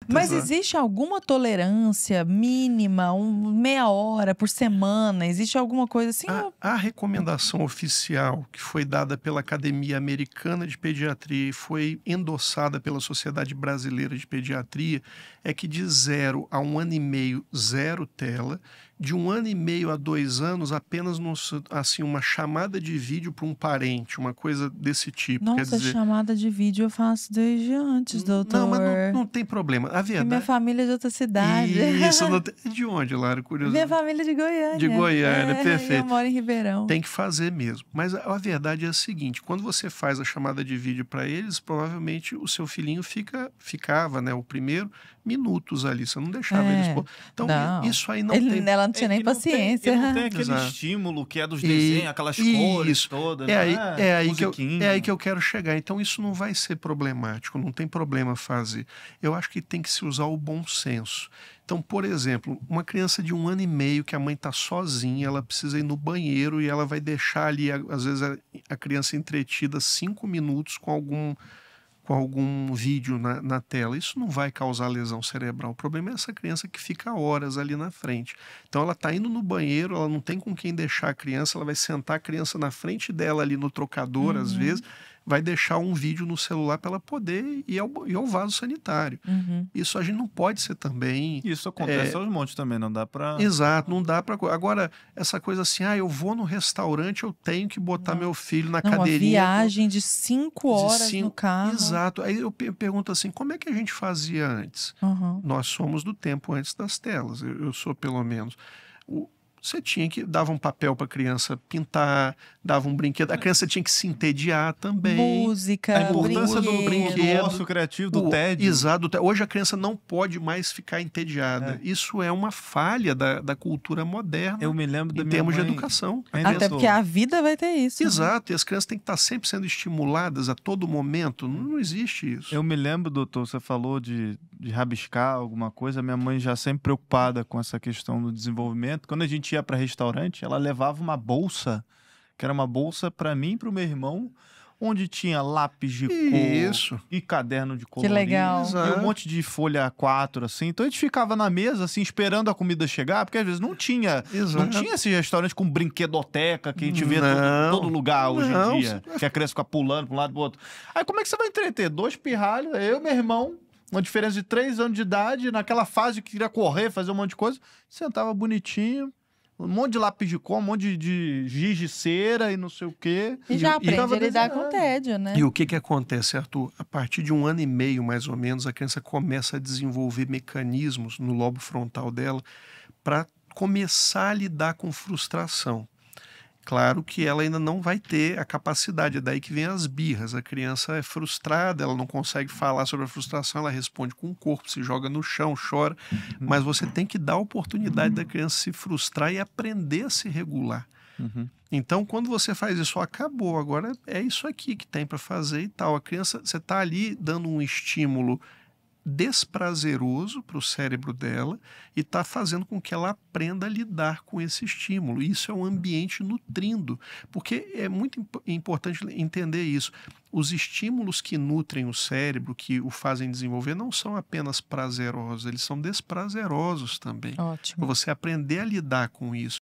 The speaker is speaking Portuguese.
Mas Exato. existe alguma tolerância mínima, meia hora por semana? Existe alguma coisa assim? A recomendação oficial que foi dada pela Academia Americana de Pediatria e foi endossada pela Sociedade Brasileira de Pediatria é que de 0 a 1 ano e meio, zero tela, de 1 ano e meio a 2 anos, apenas assim, uma chamada de vídeo para um parente, uma coisa desse tipo. Quer Nossa, dizer, chamada de vídeo eu faço desde antes, não, mas doutor. não tem problema. A Porque minha verdade. família é de outra cidade. Isso, não tem... De onde, Lara? Curioso. Minha família é de Goiânia. De Goiânia, E eu perfeito. moro em Ribeirão. Tem que fazer mesmo. Mas a verdade é a seguinte: quando você faz a chamada de vídeo para eles, provavelmente o seu filhinho ficava, né, o primeiro, minutos ali. Você não deixava eles. Então, não. isso aí não tem. Ela não tinha nem paciência. Ele não tem aquele Exato. estímulo que é dos desenhos, aquelas cores todas. É aí que eu quero chegar. Então, isso não vai ser problemático, não tem problema fazer. Eu acho que tem que se usar o bom senso. Então, por exemplo, uma criança de 1 ano e meio que a mãe está sozinha, ela precisa ir no banheiro e ela vai deixar ali, às vezes, a criança entretida 5 minutos com algum vídeo na tela. Isso não vai causar lesão cerebral. O problema é essa criança que fica horas ali na frente. Então ela está indo no banheiro, ela não tem com quem deixar a criança, ela vai sentar a criança na frente dela ali no trocador, às vezes, vai deixar um vídeo no celular para ela poder ir ao vaso sanitário. Isso a gente não pode ser também... Isso acontece aos montes também, não dá para... Exato, não dá para... Agora, essa coisa assim, eu vou no restaurante, eu tenho que botar meu filho na cadeirinha... Uma viagem de 5 horas no carro. Exato. Aí eu pergunto assim, como é que a gente fazia antes? Nós somos do tempo antes das telas, eu sou pelo menos... Você tinha que dava um papel para a criança pintar, dava um brinquedo. A criança tinha que se entediar também. Música, a importância do brinquedo, ócio criativo, do tédio. Exato. Hoje a criança não pode mais ficar entediada. Isso é uma falha da cultura moderna. Eu me lembro da em minha termos mãe, de educação. Até porque a vida vai ter isso. Exato. E as crianças têm que estar sempre sendo estimuladas a todo momento. Não existe isso. Eu me lembro, doutor, você falou de rabiscar alguma coisa. Minha mãe já sempre preocupada com essa questão do desenvolvimento. Quando a gente ia para restaurante, ela levava uma bolsa, que era uma bolsa para mim e para o meu irmão, onde tinha lápis de cor e caderno de colorir. Que legal. E um monte de folha A4, assim. Então a gente ficava na mesa, assim, esperando a comida chegar, porque às vezes não tinha esse restaurante com brinquedoteca que a gente vê em todo lugar hoje em dia, que a criança fica pulando para um lado e pro outro. Aí como é que você vai entreter? 2 pirralhos, eu e meu irmão, uma diferença de 3 anos de idade, naquela fase que queria correr, fazer um monte de coisa, sentava bonitinho, um monte de lápis de cor, um monte de giz de cera e não sei o quê. E já aprende a lidar com tédio, né? E o que acontece, Arthur? A partir de 1 ano e meio, mais ou menos, a criança começa a desenvolver mecanismos no lobo frontal dela para começar a lidar com frustração. Claro que ela ainda não vai ter a capacidade, é daí que vem as birras. A criança é frustrada, ela não consegue falar sobre a frustração, ela responde com o corpo, se joga no chão, chora. Mas você tem que dar a oportunidade da criança se frustrar e aprender a se regular. Então, quando você faz isso, acabou, agora é isso aqui que tem para fazer e tal. A criança, você está ali dando um estímulo desprazeroso para o cérebro dela e está fazendo com que ela aprenda a lidar com esse estímulo. Isso é um ambiente nutrindo, porque é muito importante entender isso. Os estímulos que nutrem o cérebro, que o fazem desenvolver, não são apenas prazerosos, eles são desprazerosos também. Ótimo. Para você aprender a lidar com isso.